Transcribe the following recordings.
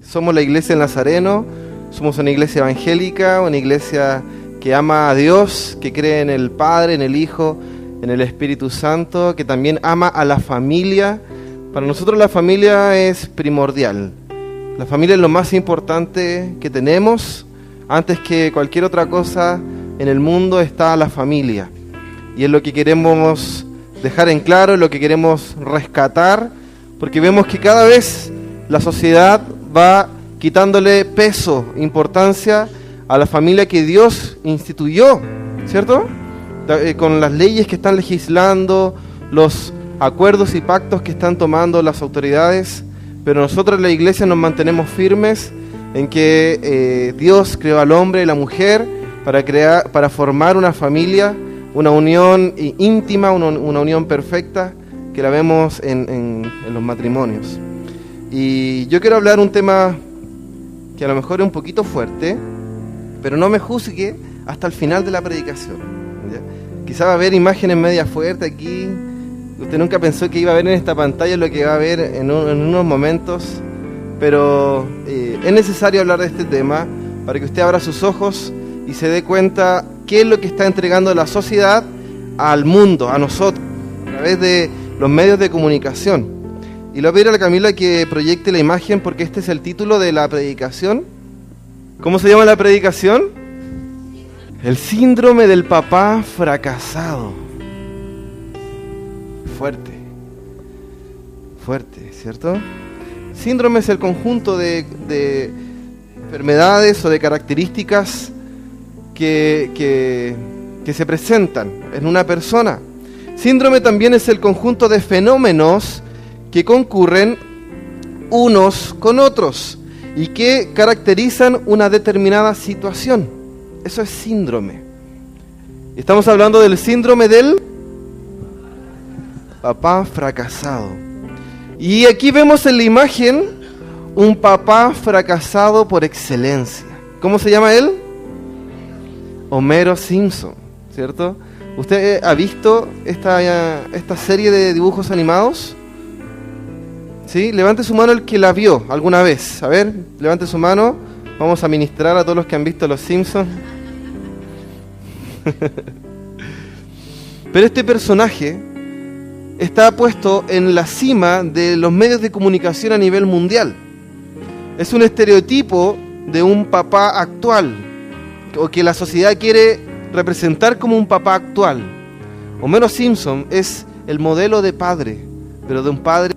Somos la iglesia del Nazareno, somos una iglesia evangélica, una iglesia que ama a Dios, que cree en el Padre, en el Hijo, en el Espíritu Santo, que también ama a la familia. Para nosotros la familia es primordial. La familia es lo más importante que tenemos. Antes que cualquier otra cosa en el mundo está la familia. Y es lo que queremos dejar en claro, es lo que queremos rescatar, porque vemos que cada vez la sociedad va quitándole peso, importancia a la familia que Dios instituyó, ¿cierto? Con las leyes que están legislando, los acuerdos y pactos que están tomando las autoridades, pero nosotros en la iglesia nos mantenemos firmes en que Dios creó al hombre y la mujer para formar una familia, una unión íntima, una unión perfecta, que la vemos en los matrimonios. Y yo quiero hablar un tema que a lo mejor es un poquito fuerte, pero no me juzgue hasta el final de la predicación, ¿ya? Quizá va a haber imágenes media fuertes aquí. Usted nunca pensó que iba a ver en esta pantalla lo que va a ver en unos momentos, pero es necesario hablar de este tema para que usted abra sus ojos y se dé cuenta qué es lo que está entregando la sociedad al mundo, a nosotros, a través de los medios de comunicación. Y le voy a pedir a la Camila que proyecte la imagen porque este es el título de la predicación. ¿Cómo se llama la predicación? El síndrome del papá fracasado. Fuerte, ¿cierto? Síndrome es el conjunto de enfermedades o de características que se presentan en una persona. Síndrome también es el conjunto de fenómenos que concurren unos con otros y que caracterizan una determinada situación. Eso es síndrome. Estamos hablando del síndrome del papá fracasado. Y aquí vemos en la imagen un papá fracasado por excelencia. ¿Cómo se llama él? Homero Simpson, ¿cierto? ¿Usted ha visto esta serie de dibujos animados? ¿Sí? Levante su mano el que la vio alguna vez. A ver, levante su mano. Vamos a ministrar a todos los que han visto Los Simpsons. Pero este personaje está puesto en la cima de los medios de comunicación a nivel mundial. Es un estereotipo de un papá actual, o que la sociedad quiere representar como un papá actual. Homero Simpson es el modelo de padre, pero de un padre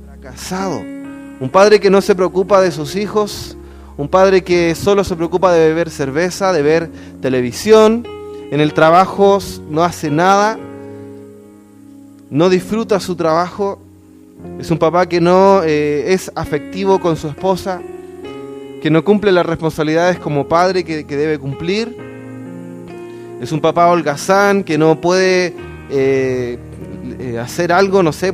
fracasado. Un padre que no se preocupa de sus hijos, un padre que solo se preocupa de beber cerveza, de ver televisión, en el trabajo no hace nada, no disfruta su trabajo. Es un papá que no es afectivo con su esposa, que no cumple las responsabilidades como padre que debe cumplir. Es un papá holgazán que no puede hacer algo, no sé,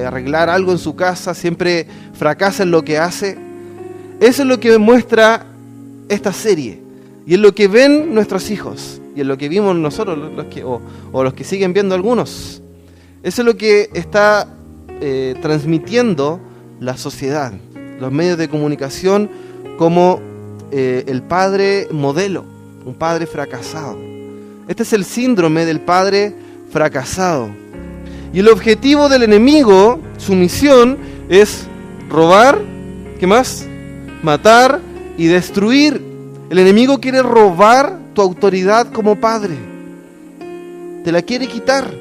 arreglar algo en su casa, siempre fracasa en lo que hace. Eso es lo que muestra esta serie, y es lo que ven nuestros hijos, y es lo que vimos nosotros, o los que siguen viendo algunos. Eso es lo que está transmitiendo la sociedad, los medios de comunicación, como el padre modelo, un padre fracasado. Este es el síndrome del padre fracasado. Y el objetivo del enemigo, su misión, es robar, ¿qué más? Matar y destruir. El enemigo quiere robar tu autoridad como padre. Te la quiere quitar.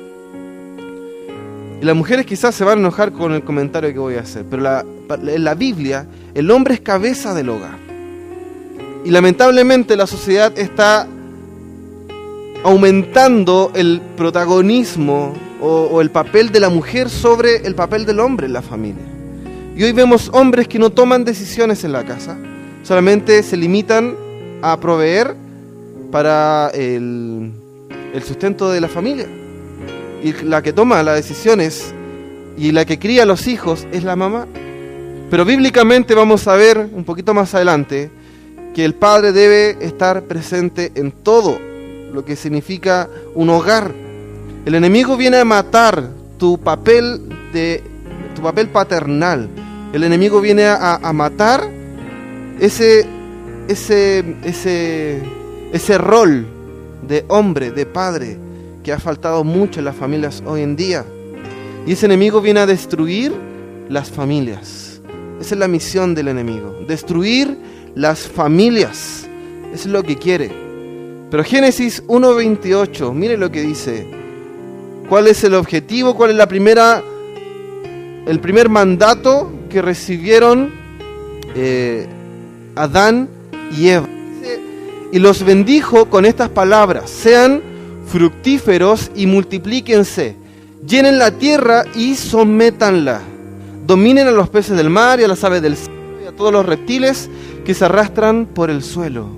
Y las mujeres quizás se van a enojar con el comentario que voy a hacer, pero en la Biblia el hombre es cabeza del hogar. Y lamentablemente la sociedad está aumentando el protagonismo o el papel de la mujer sobre el papel del hombre en la familia. Y hoy vemos hombres que no toman decisiones en la casa, solamente se limitan a proveer para el sustento de la familia. Y la que toma las decisiones y la que cría a los hijos es la mamá. Pero bíblicamente vamos a ver un poquito más adelante que el padre debe estar presente en todo lo que significa un hogar. El enemigo viene a matar tu papel paternal. El enemigo viene a matar ese rol de hombre, de padre, que ha faltado mucho en las familias hoy en día. Y ese enemigo viene a destruir las familias. Esa es la misión del enemigo, destruir las familias. Eso es lo que quiere. Pero Génesis 1:28, mire lo que dice. ¿Cuál es el objetivo? ¿Cuál es el primer mandato que recibieron Adán y Eva? Y los bendijo con estas palabras: sean fructíferos y multiplíquense, llenen la tierra y sométanla, dominen a los peces del mar y a las aves del cielo y a todos los reptiles que se arrastran por el suelo.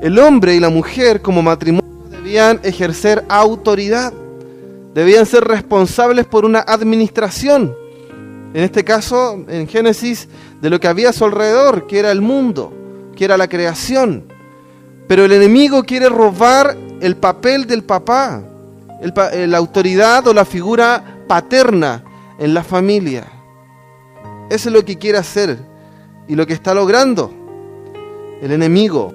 El hombre y la mujer como matrimonio debían ejercer autoridad, debían ser responsables por una administración, en este caso, en Génesis, de lo que había a su alrededor, que era el mundo, que era la creación. Pero el enemigo quiere robar el papel del papá, la autoridad o la figura paterna en la familia. Eso es lo que quiere hacer y lo que está logrando el enemigo.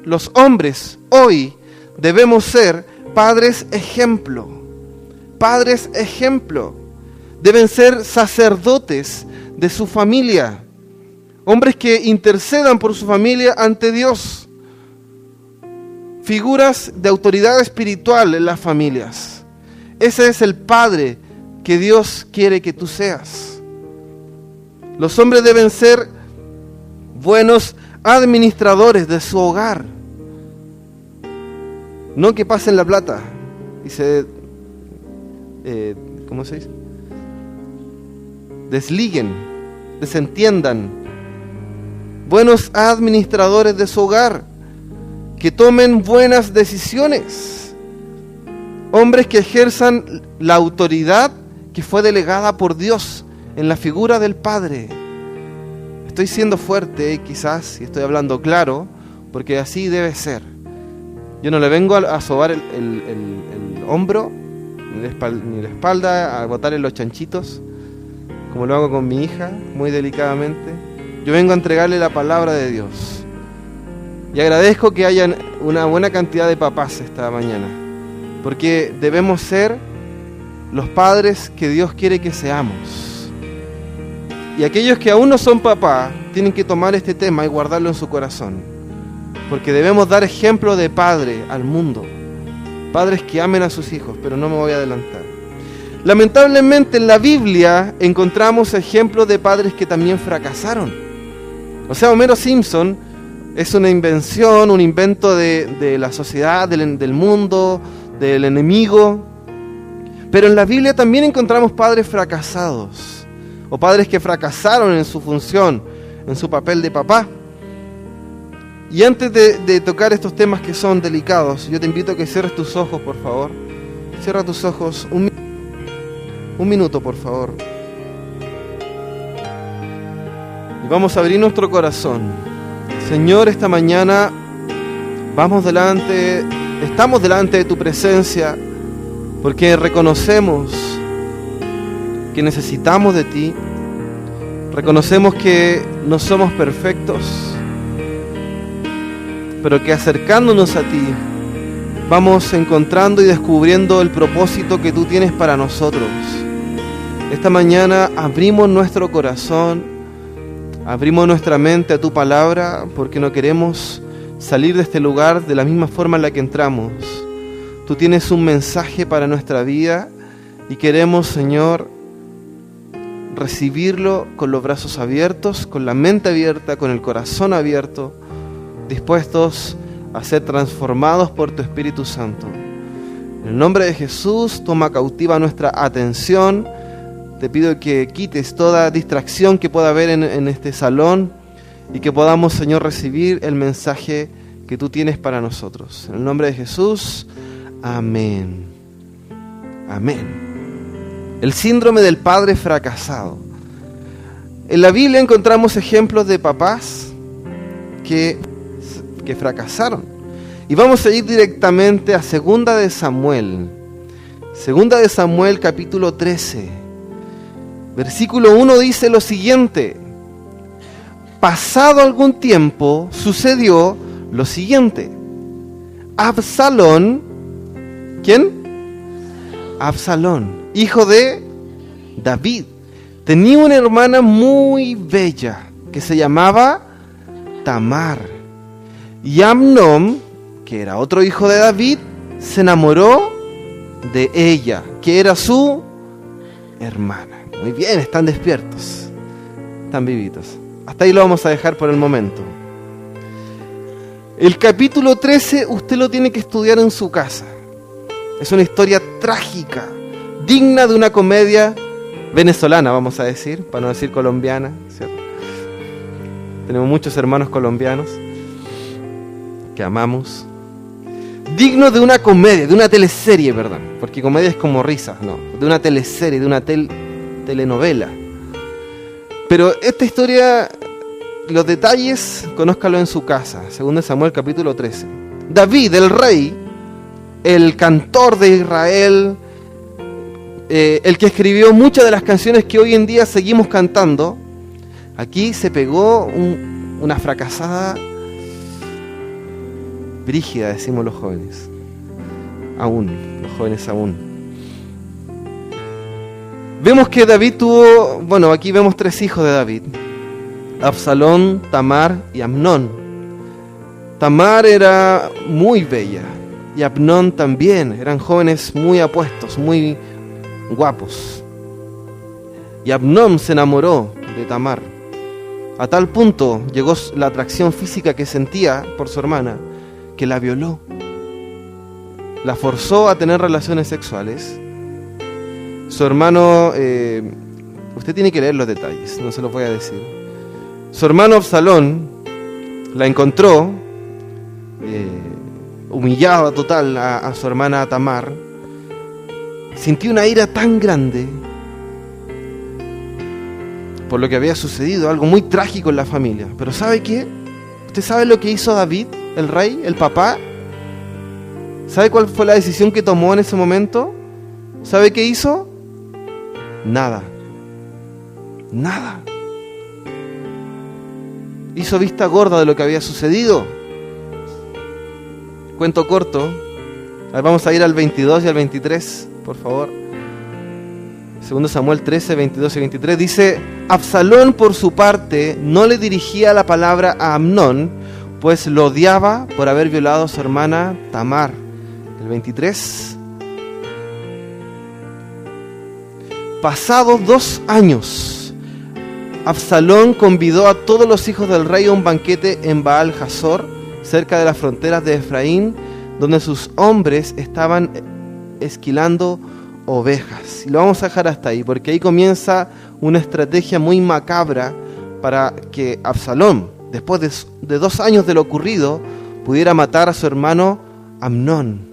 Los hombres hoy debemos ser padres ejemplo. Padres ejemplo. Deben ser sacerdotes de su familia. Hombres que intercedan por su familia ante Dios. Figuras de autoridad espiritual en las familias. Ese es el padre que Dios quiere que tú seas. Los hombres deben ser buenos administradores de su hogar. No que pasen la plata y se... ¿cómo se dice? Desliguen, desentiendan. Buenos administradores de su hogar, que tomen buenas decisiones. Hombres que ejerzan la autoridad que fue delegada por Dios en la figura del Padre. Estoy siendo fuerte, quizás, y estoy hablando claro, porque así debe ser. Yo no le vengo a sobar el hombro, ni la espalda, a botarle los chanchitos, como lo hago con mi hija, muy delicadamente. Yo vengo a entregarle la palabra de Dios. Y agradezco que hayan una buena cantidad de papás esta mañana, porque debemos ser los padres que Dios quiere que seamos. Y aquellos que aún no son papá, tienen que tomar este tema y guardarlo en su corazón, porque debemos dar ejemplo de padre al mundo. Padres que amen a sus hijos, pero no me voy a adelantar. Lamentablemente en la Biblia encontramos ejemplos de padres que también fracasaron. O sea, Homero Simpson es una invención, un invento de la sociedad, del mundo, del enemigo. Pero en la Biblia también encontramos padres fracasados, o padres que fracasaron en su función, en su papel de papá. Y antes de tocar estos temas que son delicados, yo te invito a que cierres tus ojos, por favor. Cierra tus ojos un minuto, por favor. Y vamos a abrir nuestro corazón. Señor, esta mañana estamos delante de tu presencia, porque reconocemos que necesitamos de ti. Reconocemos que no somos perfectos, pero que acercándonos a ti vamos encontrando y descubriendo el propósito que tú tienes para nosotros. Esta mañana abrimos nuestro corazón, abrimos nuestra mente a tu palabra, porque no queremos salir de este lugar de la misma forma en la que entramos. Tú tienes un mensaje para nuestra vida y queremos, Señor, recibirlo con los brazos abiertos, con la mente abierta, con el corazón abierto, dispuestos a ser transformados por tu Espíritu Santo. En el nombre de Jesús, toma cautiva nuestra atención. Te pido que quites toda distracción que pueda haber en este salón y que podamos, Señor, recibir el mensaje que tú tienes para nosotros. En el nombre de Jesús, amén. Amén. El síndrome del padre fracasado. En la Biblia encontramos ejemplos de papás que fracasaron. Y vamos a ir directamente a Segunda de Samuel. Segunda de Samuel, capítulo 13. Versículo 1 dice lo siguiente: pasado algún tiempo, sucedió lo siguiente. Absalón, ¿quién? Absalón, hijo de David, tenía una hermana muy bella que se llamaba Tamar. Y Amnón, que era otro hijo de David, se enamoró de ella, que era su hermana. Muy bien, están despiertos, están vivitos. Hasta ahí lo vamos a dejar por el momento. El capítulo 13 usted lo tiene que estudiar en su casa. Es una historia trágica, digna de una comedia venezolana, vamos a decir, para no decir colombiana, ¿cierto? Tenemos muchos hermanos colombianos que amamos. Digno de una comedia, de una teleserie, perdón, porque comedia es como risas, no, de una teleserie, de una telenovela. Pero esta historia, los detalles, conózcalo en su casa. 2 Samuel capítulo 13. David, el rey, el cantor de Israel, el que escribió muchas de las canciones que hoy en día seguimos cantando, aquí se pegó una fracasada brígida, decimos los jóvenes. Los jóvenes aún. Vemos que David tuvo, aquí vemos 3 hijos de David: Absalón, Tamar y Amnón. Tamar era muy bella y Amnón también. Eran jóvenes muy apuestos, muy guapos. Y Amnón se enamoró de Tamar. A tal punto llegó la atracción física que sentía por su hermana, que la violó. La forzó a tener relaciones sexuales. Su hermano, usted tiene que leer los detalles, no se los voy a decir. Su hermano Absalón la encontró, humillaba total a su hermana Tamar. Sintió una ira tan grande por lo que había sucedido, algo muy trágico en la familia. Pero ¿sabe qué? ¿Usted sabe lo que hizo David, el rey, el papá? ¿Sabe cuál fue la decisión que tomó en ese momento? ¿Sabe qué hizo? Nada. Hizo vista gorda de lo que había sucedido. Cuento corto. Vamos a ir al 22 y al 23, por favor. 2 Samuel 13, 22 y 23 dice: Absalón por su parte no le dirigía la palabra a Amnón, pues lo odiaba por haber violado a su hermana Tamar. El 23. Pasados 2 años, Absalón convidó a todos los hijos del rey a un banquete en Baal Hazor, cerca de las fronteras de Efraín, donde sus hombres estaban esquilando ovejas. Y lo vamos a dejar hasta ahí, porque ahí comienza una estrategia muy macabra para que Absalón, después de 2 años de lo ocurrido, pudiera matar a su hermano Amnón.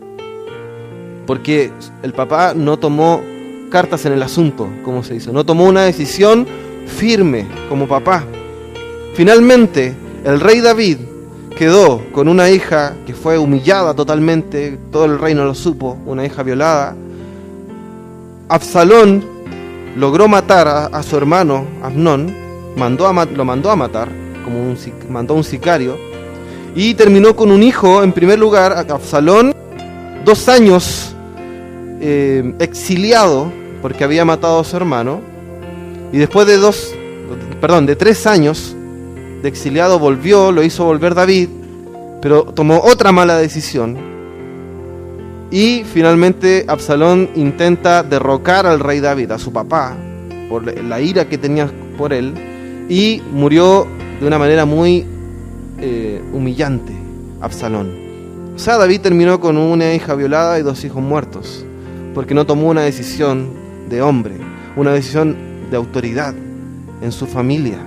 Porque el papá no tomó cartas en el asunto, como se dice, no tomó una decisión firme como papá. Finalmente, el rey David quedó con una hija que fue humillada totalmente, todo el reino lo supo, una hija violada. Absalón logró matar a su hermano Amnón, lo mandó a matar, mandó un sicario, y terminó con un hijo. En primer lugar, Absalón, 2 años exiliado porque había matado a su hermano, y después de 3 años de exiliado volvió, lo hizo volver David, pero tomó otra mala decisión, y finalmente Absalón intenta derrocar al rey David, a su papá, por la ira que tenía por él, y murió de una manera muy humillante Absalón. O sea, David terminó con una hija violada y 2 hijos muertos, porque no tomó una decisión de hombre, una decisión de autoridad en su familia.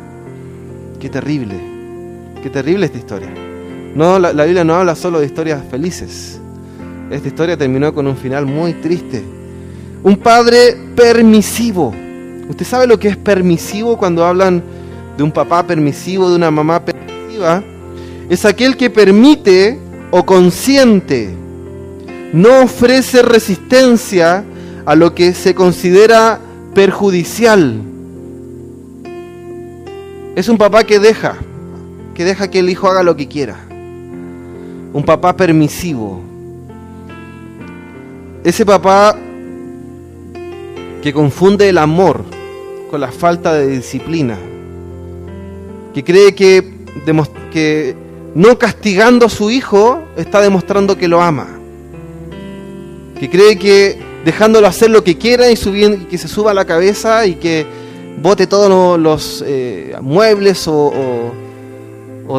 Qué terrible esta historia. No, la Biblia no habla solo de historias felices. Esta historia terminó con un final muy triste. Un padre permisivo. ¿Usted sabe lo que es permisivo cuando hablan de un papá permisivo, de una mamá permisiva? Es aquel que permite o consiente, no ofrece resistencia a lo que se considera perjudicial. Es un papá que deja, que deja que el hijo haga lo que quiera. Un papá permisivo. Ese papá que confunde el amor con la falta de disciplina. Que cree que no castigando a su hijo está demostrando que lo ama. Que cree que dejándolo hacer lo que quiera y que se suba a la cabeza y que bote todos los muebles o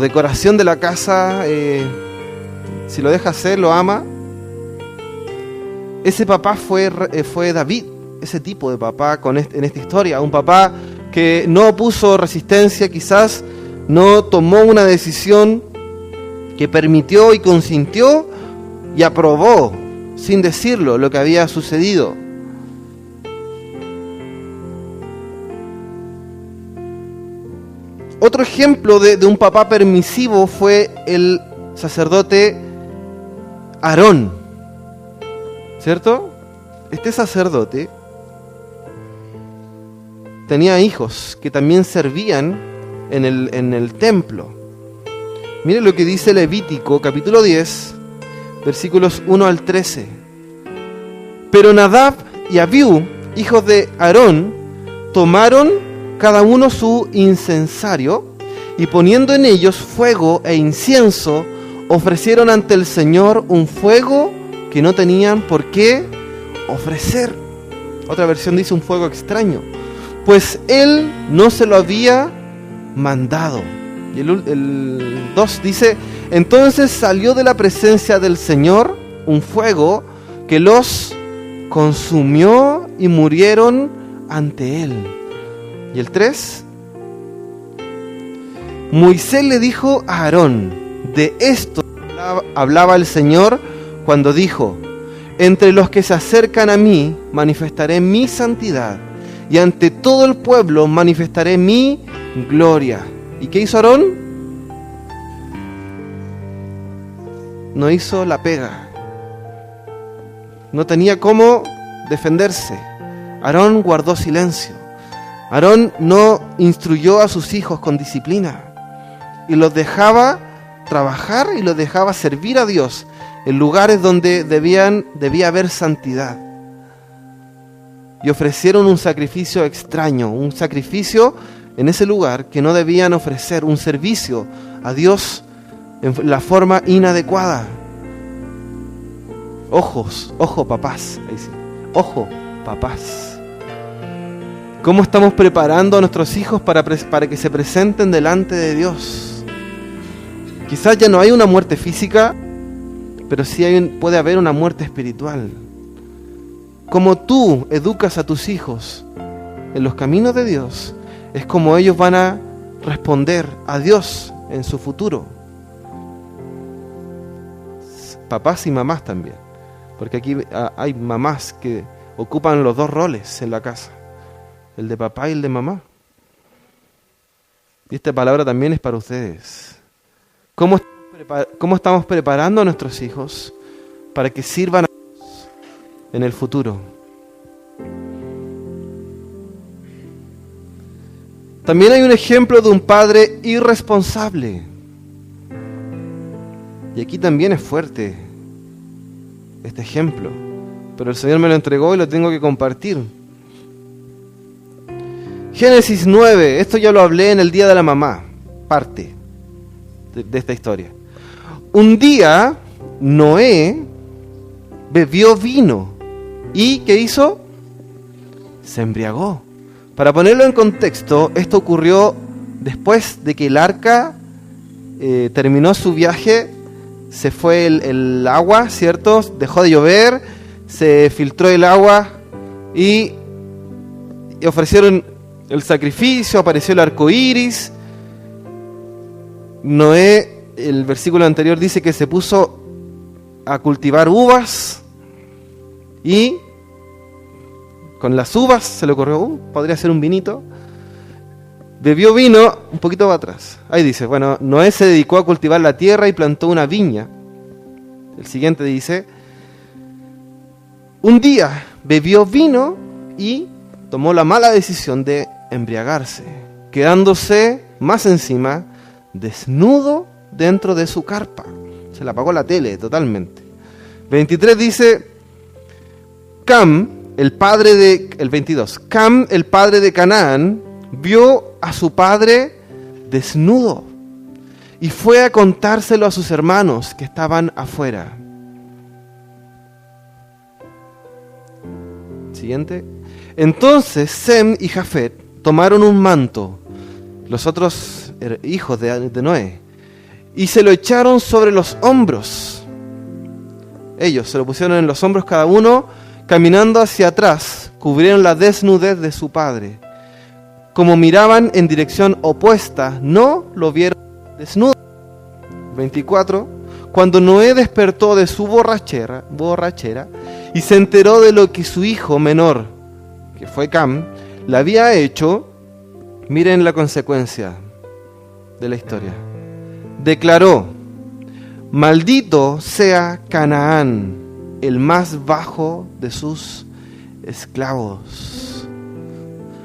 decoración de la casa, si lo deja hacer, lo ama. Ese papá fue David, ese tipo de papá en esta historia. Un papá que no puso resistencia, quizás no tomó una decisión, que permitió y consintió y aprobó, sin decirlo, lo que había sucedido. Otro ejemplo de un papá permisivo fue el sacerdote Aarón, ¿cierto? Este sacerdote tenía hijos que también servían en el templo. Miren lo que dice Levítico, capítulo 10, versículos 1 al 13. Pero Nadab y Abiú, hijos de Aarón, tomaron cada uno su incensario y poniendo en ellos fuego e incienso, ofrecieron ante el Señor un fuego que no tenían por qué ofrecer. Otra versión dice un fuego extraño, pues Él no se lo había mandado. Y el 2 dice, entonces salió de la presencia del Señor un fuego que los consumió y murieron ante Él. Y el 3, Moisés le dijo a Aarón, de esto hablaba el Señor cuando dijo, entre los que se acercan a mí manifestaré mi santidad y ante todo el pueblo manifestaré mi gloria. ¿Y qué hizo Aarón? No hizo la pega. No tenía cómo defenderse. Aarón guardó silencio. Aarón no instruyó a sus hijos con disciplina y los dejaba trabajar y los dejaba servir a Dios en lugares donde debía haber santidad. Y ofrecieron un sacrificio extraño, un sacrificio en ese lugar que no debían ofrecer, un servicio a Dios en la forma inadecuada. Ojo papás, ahí sí. Ojo papás. ¿Cómo estamos preparando a nuestros hijos para que se presenten delante de Dios? Quizás ya no hay una muerte física, pero sí puede haber una muerte espiritual. Como tú educas a tus hijos en los caminos de Dios, es como ellos van a responder a Dios en su futuro. Papás y mamás también, porque aquí hay mamás que ocupan los dos roles en la casa, el de papá y el de mamá. Y esta palabra también es para ustedes. ¿Cómo estamos preparando a nuestros hijos para que sirvan a Dios en el futuro? También hay un ejemplo de un padre irresponsable. Y aquí también es fuerte este ejemplo, pero el Señor me lo entregó y lo tengo que compartir. Génesis 9, esto ya lo hablé en el Día de la Mamá, parte de esta historia. Un día Noé bebió vino y ¿qué hizo? Se embriagó. Para ponerlo en contexto, esto ocurrió después de que el arca terminó su viaje, se fue el agua, ¿cierto? Dejó de llover, se filtró el agua y ofrecieron el sacrificio, apareció el arco iris. Noé, el versículo anterior dice que se puso a cultivar uvas y con las uvas se le ocurrió, podría ser un vinito. Bebió vino, un poquito para atrás. Ahí dice, bueno, Noé se dedicó a cultivar la tierra y plantó una viña. El siguiente dice, un día bebió vino y tomó la mala decisión de embriagarse, quedándose más encima desnudo dentro de su carpa. Se le apagó la tele totalmente. 23 dice, Cam, el padre de... El 22. Cam, el padre de Canaán, vio a su padre desnudo y fue a contárselo a sus hermanos que estaban afuera. Siguiente. Entonces Sem y Jafet tomaron un manto, los otros hijos de Noé, y se lo echaron sobre los hombros. Ellos se lo pusieron en los hombros cada uno, caminando hacia atrás, cubrieron la desnudez de su padre. Como miraban en dirección opuesta, no lo vieron desnudo. 24. Cuando Noé despertó de su borrachera y se enteró de lo que su hijo menor, que fue Cam, le había hecho, miren la consecuencia de la historia. Declaró: maldito sea Canaán, el más bajo de sus esclavos.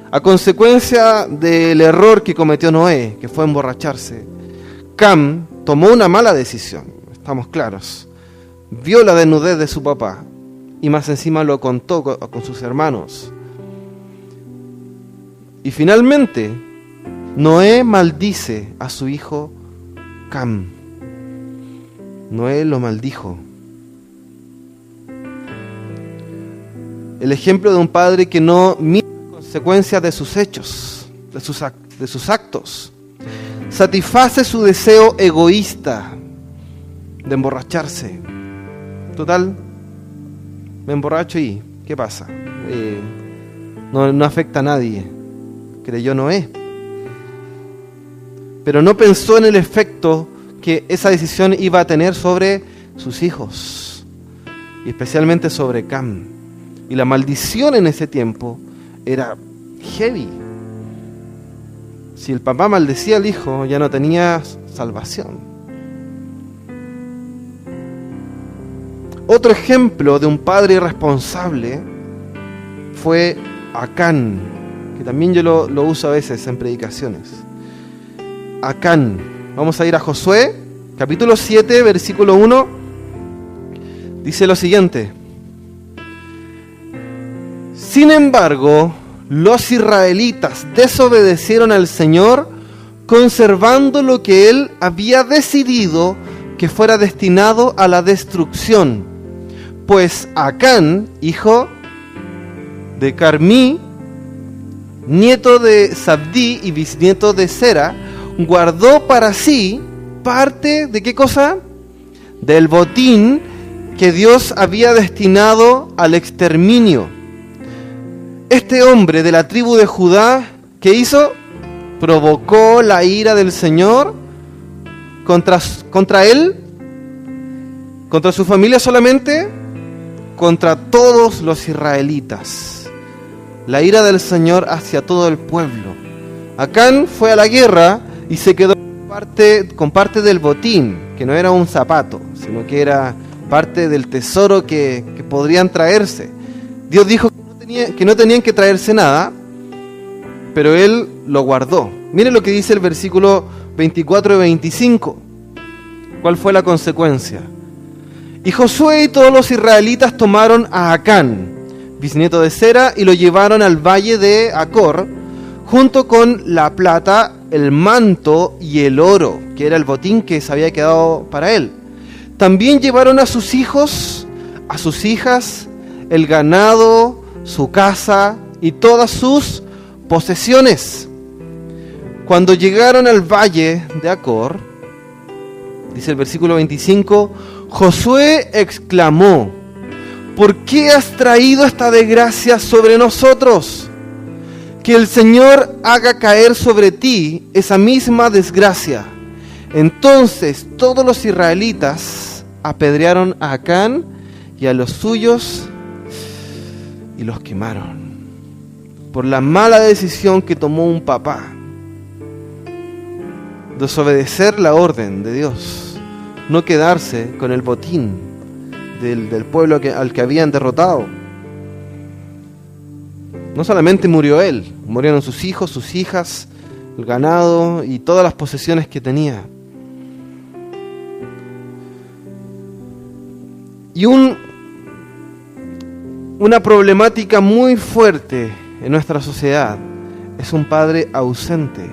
A consecuencia del error que cometió Noé, que fue emborracharse, Cam tomó una mala decisión, estamos claros. Vio la desnudez de su papá y más encima lo contó con sus hermanos. Y finalmente, Noé maldice a su hijo Cam. Noé lo maldijo. El ejemplo de un padre que no mira las consecuencias de sus hechos, de sus actos. Satisface su deseo egoísta de emborracharse. Total, me emborracho y ¿qué pasa? No afecta a nadie, creyó Noé. Pero no pensó en el efecto que esa decisión iba a tener sobre sus hijos, y especialmente sobre Cam. Y la maldición en ese tiempo era heavy. Si el papá maldecía al hijo, ya no tenía salvación. Otro ejemplo de un padre irresponsable fue Acán, que también yo lo uso a veces en predicaciones. Acán. Vamos a ir a Josué, capítulo 7, versículo 1. Dice lo siguiente: sin embargo, los israelitas desobedecieron al Señor, conservando lo que Él había decidido que fuera destinado a la destrucción. Pues Acán, hijo de Carmí, nieto de Sabdí y bisnieto de Sera, guardó para sí parte de ¿qué cosa? Del botín que Dios había destinado al exterminio. Este hombre de la tribu de Judá, ¿qué hizo? Provocó la ira del Señor contra él, contra su familia solamente, contra todos los israelitas. La ira del Señor hacia todo el pueblo. Acán fue a la guerra y se quedó con parte del botín, que no era un zapato, sino que era parte del tesoro que podrían traerse. Dios dijo que no tenían que traerse nada, pero él lo guardó. Miren lo que dice el versículo 24 y 25. ¿Cuál fue la consecuencia? Y Josué y todos los israelitas tomaron a Acán, bisnieto de Sera, y lo llevaron al valle de Acor, junto con la plata, el manto y el oro, que era el botín que se había quedado para él. También llevaron a sus hijos, a sus hijas, el ganado, su casa y todas sus posesiones. Cuando llegaron al valle de Acor, dice el versículo 25, Josué exclamó: ¿por qué has traído esta desgracia sobre nosotros? Que el Señor haga caer sobre ti esa misma desgracia. Entonces todos los israelitas apedrearon a Acán y a los suyos y los quemaron por la mala decisión que tomó un papá: desobedecer la orden de Dios, no quedarse con el botín del pueblo al que habían derrotado. No solamente murió él, murieron sus hijos, sus hijas el ganado y todas las posesiones que tenía. Y una problemática muy fuerte en nuestra sociedad es un padre ausente.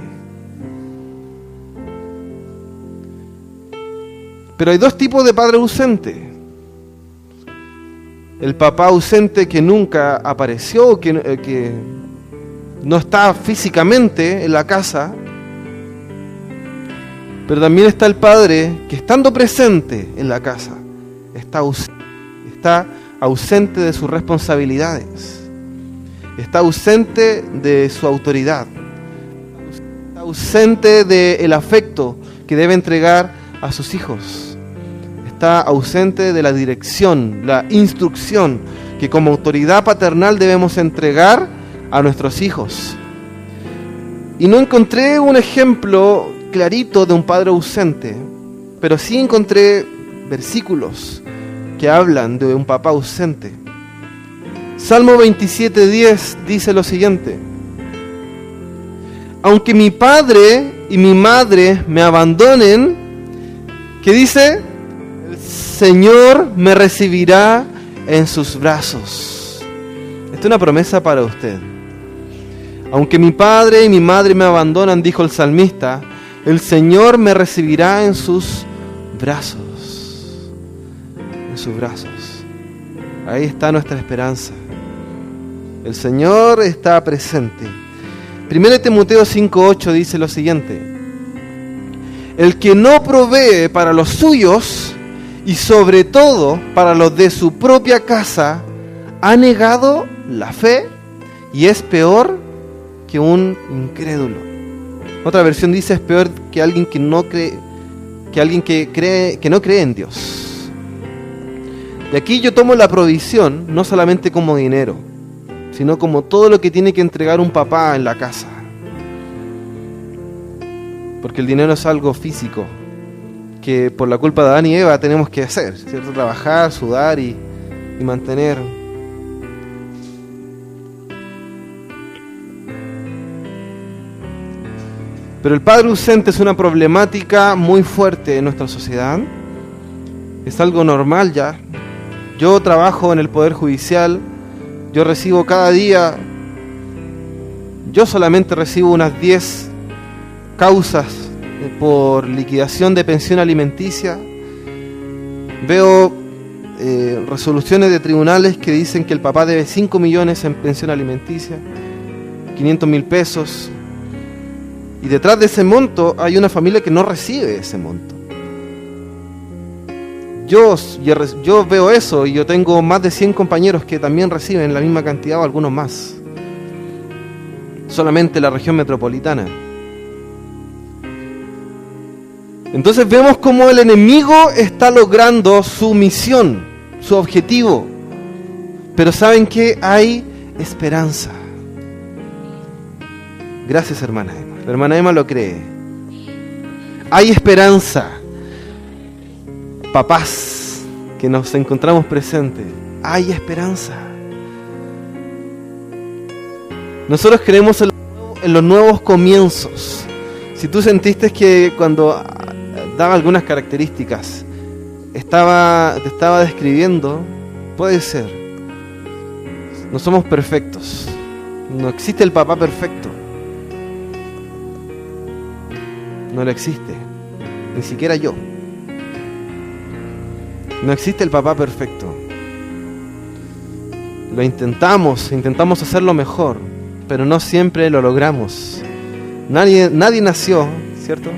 Pero hay dos tipos de padre ausente. El papá ausente que nunca apareció, que no está físicamente en la casa. Pero también está el padre que, estando presente en la casa, está ausente de sus responsabilidades, está ausente de su autoridad, está ausente del afecto que debe entregar a sus hijos, está ausente de la dirección, la instrucción que como autoridad paternal debemos entregar a nuestros hijos. Y no encontré un ejemplo clarito de un padre ausente, pero sí encontré versículos que hablan de un papá ausente. Salmo 27:10 dice lo siguiente: aunque mi padre y mi madre me abandonen, ¿qué dice? El Señor me recibirá en sus brazos. Esta es una promesa para usted. Aunque mi padre y mi madre me abandonan, dijo el salmista, el Señor me recibirá en sus brazos. En sus brazos. Ahí está nuestra esperanza. El Señor está presente. 1 Timoteo 5:8 dice lo siguiente: el que no provee para los suyos y sobre todo para los de su propia casa ha negado la fe y es peor que un incrédulo. Otra versión dice: es peor que alguien que no cree, que no cree en Dios. Y aquí yo tomo la provisión no solamente como dinero, sino como todo lo que tiene que entregar un papá en la casa. Porque el dinero es algo físico, que por la culpa de Adán y Eva tenemos que hacer, ¿cierto? Trabajar, sudar y mantener. Pero el padre ausente es una problemática muy fuerte en nuestra sociedad. Es algo normal ya. Yo trabajo en el Poder Judicial. Yo recibo cada día, yo solamente recibo unas 10 causas por liquidación de pensión alimenticia. Veo resoluciones de tribunales que dicen que el papá debe 5 millones en pensión alimenticia, 500.000 pesos. Y detrás de ese monto hay una familia que no recibe ese monto. Yo veo eso y yo tengo más de 100 compañeros que también reciben la misma cantidad o algunos más. Solamente la región metropolitana. Entonces vemos cómo el enemigo está logrando su misión, su objetivo. Pero ¿saben qué? Hay esperanza. Gracias, hermana Emma. La hermana Emma lo cree. Hay esperanza. Papás que nos encontramos presentes, hay esperanza. Nosotros creemos en los nuevos comienzos. Si tú sentiste que cuando daba algunas características te estaba describiendo, puede ser. No somos perfectos. No existe el papá perfecto. No lo existe. Ni siquiera yo. No existe el papá perfecto. Lo intentamos hacerlo mejor, pero no siempre lo logramos. Nadie nació, ¿cierto?,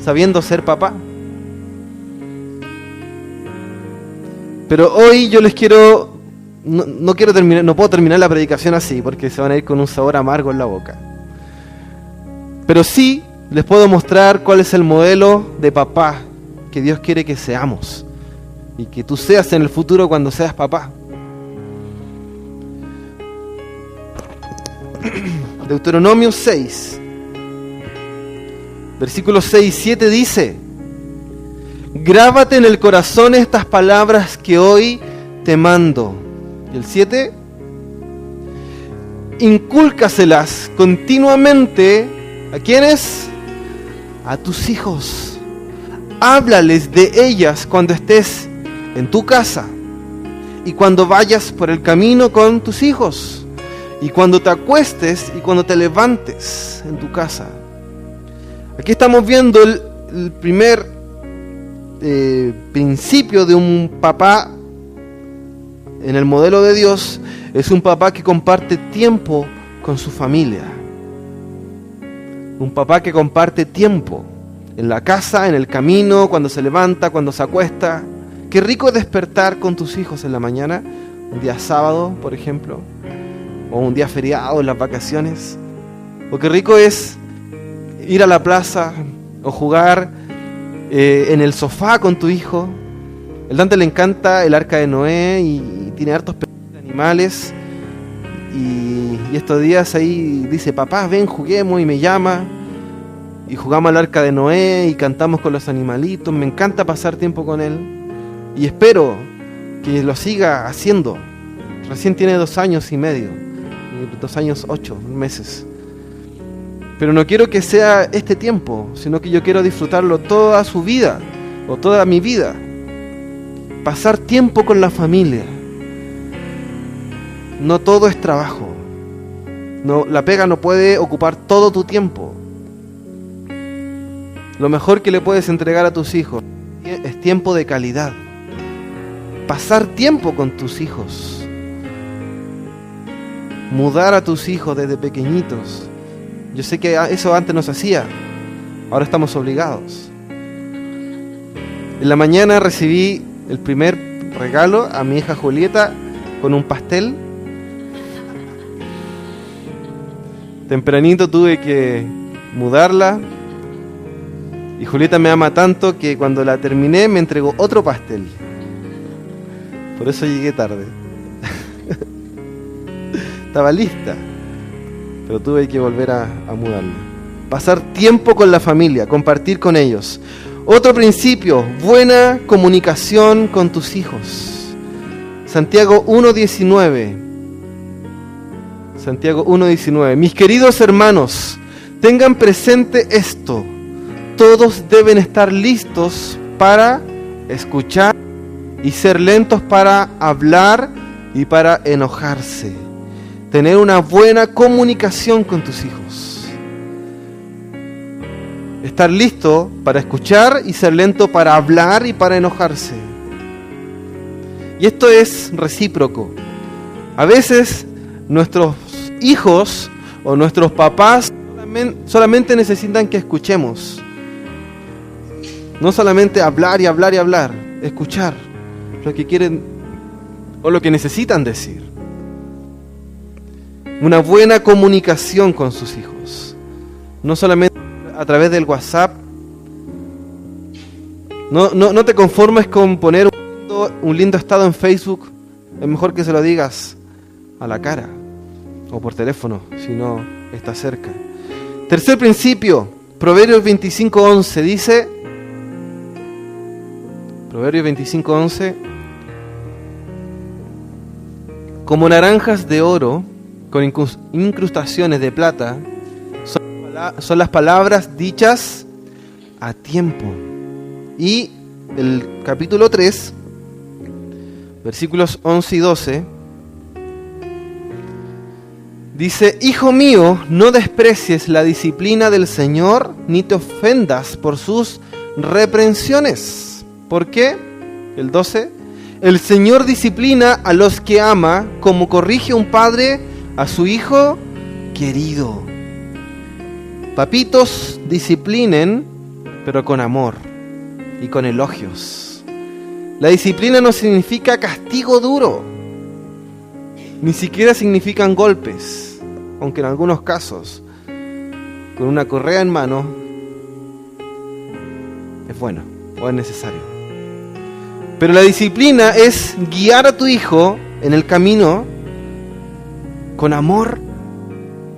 sabiendo ser papá. Pero hoy yo les quiero, no puedo terminar la predicación así, porque se van a ir con un sabor amargo en la boca. Pero sí les puedo mostrar cuál es el modelo de papá que Dios quiere que seamos. Y que tú seas en el futuro cuando seas papá. Deuteronomio 6, versículos 6 y 7 dice: grábate en el corazón estas palabras que hoy te mando. Y el 7: incúlcaselas continuamente ¿A quiénes? A tus hijos. Háblales de ellas cuando estés en tu casa y cuando vayas por el camino con tus hijos y cuando te acuestes y cuando te levantes en tu casa. Aquí estamos viendo el primer principio de un papá en el modelo de Dios. Es un papá que comparte tiempo con su familia. Un papá que comparte tiempo en la casa, en el camino, cuando se levanta, cuando se acuesta. Qué rico despertar con tus hijos en la mañana, un día sábado, por ejemplo, o un día feriado en las vacaciones. O qué rico es ir a la plaza o jugar en el sofá con tu hijo. El Dante le encanta el Arca de Noé y tiene hartos animales. Y estos días ahí dice, papá, ven, juguemos, y me llama. Y jugamos al Arca de Noé y cantamos con los animalitos. Me encanta pasar tiempo con él. Y espero que lo siga haciendo. Recién tiene 2 años y medio. 2 años 8 meses. Pero no quiero que sea este tiempo, sino que yo quiero disfrutarlo toda su vida, o toda mi vida. Pasar tiempo con la familia. No todo es trabajo. No, la pega no puede ocupar todo tu tiempo. Lo mejor que le puedes entregar a tus hijos es tiempo de calidad. Pasar tiempo con tus hijos. Mudar a tus hijos desde pequeñitos. Yo sé que eso antes no se hacía. Ahora estamos obligados. En la mañana recibí el primer regalo a mi hija Julieta con un pastel. Tempranito tuve que mudarla. Y Julieta me ama tanto que cuando la terminé me entregó otro pastel. Por eso llegué tarde. Estaba lista, pero tuve que volver a mudarla. Pasar tiempo con la familia, compartir con ellos. Otro principio, buena comunicación con tus hijos. Santiago 1:19. Santiago 1:19. Mis queridos hermanos, tengan presente esto. Todos deben estar listos para escuchar y ser lentos para hablar y para enojarse. Tener una buena comunicación con tus hijos. Estar listo para escuchar y ser lento para hablar y para enojarse. Y esto es recíproco. A veces nuestros hijos o nuestros papás solamente necesitan que escuchemos. No solamente hablar y hablar y hablar, escuchar lo que quieren o lo que necesitan decir. Una buena comunicación con sus hijos. No solamente a través del WhatsApp. No te conformes con poner un lindo estado en Facebook. Es mejor que se lo digas a la cara o por teléfono, si no está cerca. Tercer principio, Proverbios 25:11 dice... Proverbios 25:11. Como naranjas de oro con incrustaciones de plata son las palabras dichas a tiempo. Y el capítulo 3, versículos 11 y 12, dice: Hijo mío, no desprecies la disciplina del Señor, ni te ofendas por sus reprensiones. ¿Por qué? El 12. El Señor disciplina a los que ama, como corrige un padre a su hijo querido. Papitos, disciplinen, pero con amor y con elogios. La disciplina no significa castigo duro, ni siquiera significan golpes, aunque en algunos casos, con una correa en mano, es bueno o es necesario. Pero la disciplina es guiar a tu hijo en el camino con amor,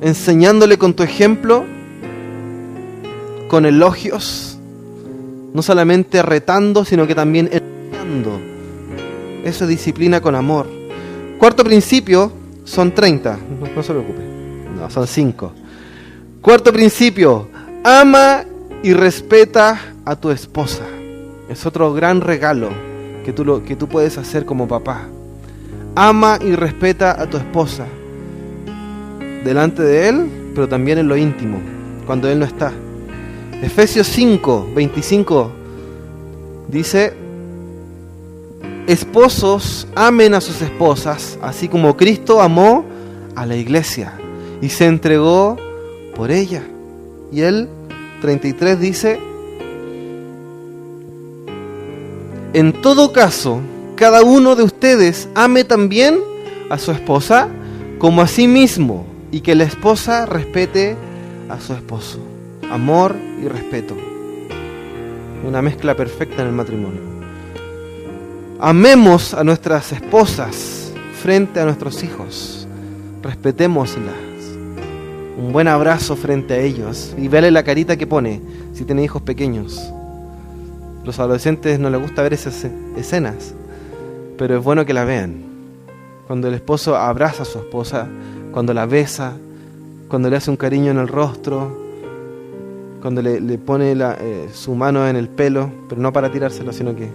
enseñándole con tu ejemplo, con elogios, no solamente retando, sino que también enseñando. Eso es disciplina con amor. Cuarto principio, son 30, no se preocupe, no, son 5. Cuarto principio, Ama y respeta a tu esposa. Es otro gran regalo que tú puedes hacer como papá. Ama y respeta a tu esposa. Delante de Él, pero también en lo íntimo, cuando Él no está. Efesios 5, 25 dice: esposos, amen a sus esposas, así como Cristo amó a la iglesia y se entregó por ella. Y el 33 dice: en todo caso, cada uno de ustedes ame también a su esposa como a sí mismo, y que la esposa respete a su esposo. Amor y respeto. Una mezcla perfecta en el matrimonio. Amemos a nuestras esposas frente a nuestros hijos. Respetémoslas. Un buen abrazo frente a ellos. Y véale la carita que pone si tiene hijos pequeños. Los adolescentes no les gusta ver esas escenas, pero es bueno que la vean. Cuando el esposo abraza a su esposa, cuando la besa, cuando le hace un cariño en el rostro, cuando le pone su mano en el pelo, pero no para tirárselo, sino que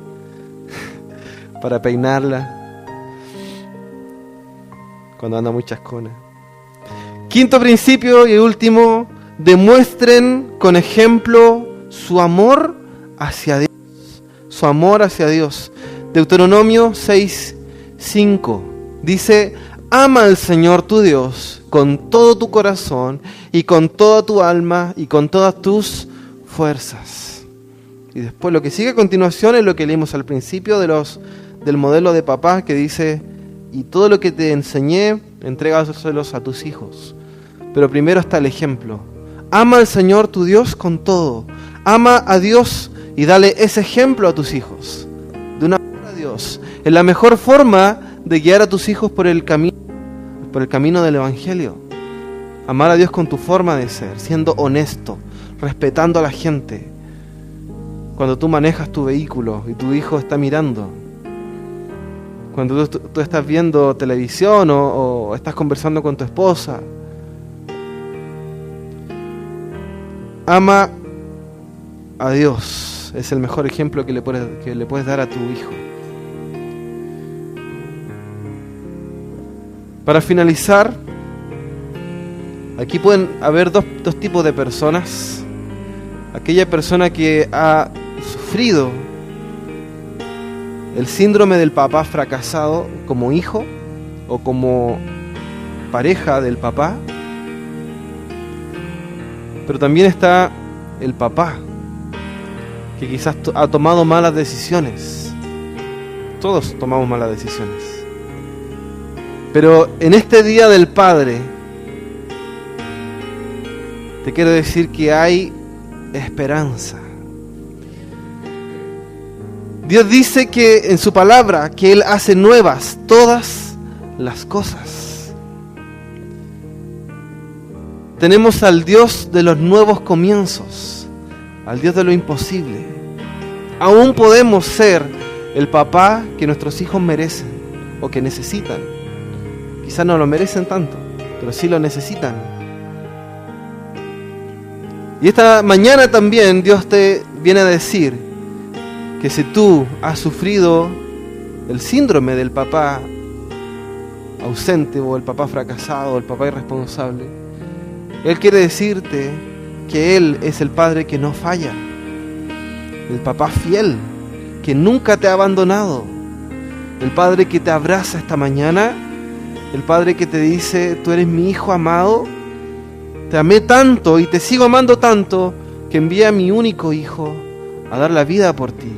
para peinarla, cuando anda muy chascona. Quinto principio y último: demuestren con ejemplo su amor hacia Dios. Su amor hacia Dios. Deuteronomio 6:5 dice: ama al Señor tu Dios con todo tu corazón y con toda tu alma y con todas tus fuerzas. Y después lo que sigue a continuación es lo que leímos al principio del modelo de papá, que dice: y todo lo que te enseñé, entrégaselos a tus hijos. Pero primero está el ejemplo. Ama al Señor tu Dios con todo. Ama a Dios y dale ese ejemplo a tus hijos. De una amor a Dios. Es la mejor forma de guiar a tus hijos por el camino del Evangelio. Amar a Dios con tu forma de ser, siendo honesto, respetando a la gente. Cuando tú manejas tu vehículo y tu hijo está mirando. Cuando tú estás viendo televisión o estás conversando con tu esposa. Ama a Dios. Es el mejor ejemplo que le puedes dar a tu hijo. Para finalizar, aquí pueden haber dos tipos de personas. Aquella persona que ha sufrido el síndrome del papá fracasado como hijo o como pareja del papá. Pero también está el papá, que quizás ha tomado malas decisiones. Todos tomamos malas decisiones. Pero en este Día del Padre, te quiero decir que hay esperanza. Dios dice que en su palabra que Él hace nuevas todas las cosas. Tenemos al Dios de los nuevos comienzos, al Dios de lo imposible. Aún podemos ser el papá que nuestros hijos merecen o que necesitan. Quizás no lo merecen tanto, pero sí lo necesitan. Y esta mañana también Dios te viene a decir que si tú has sufrido el síndrome del papá ausente o el papá fracasado o el papá irresponsable, Él quiere decirte que Él es el Padre que no falla, el papá fiel, que nunca te ha abandonado, el Padre que te abraza esta mañana, el Padre que te dice: tú eres mi hijo amado, te amé tanto y te sigo amando tanto que envié a mi único hijo a dar la vida por ti.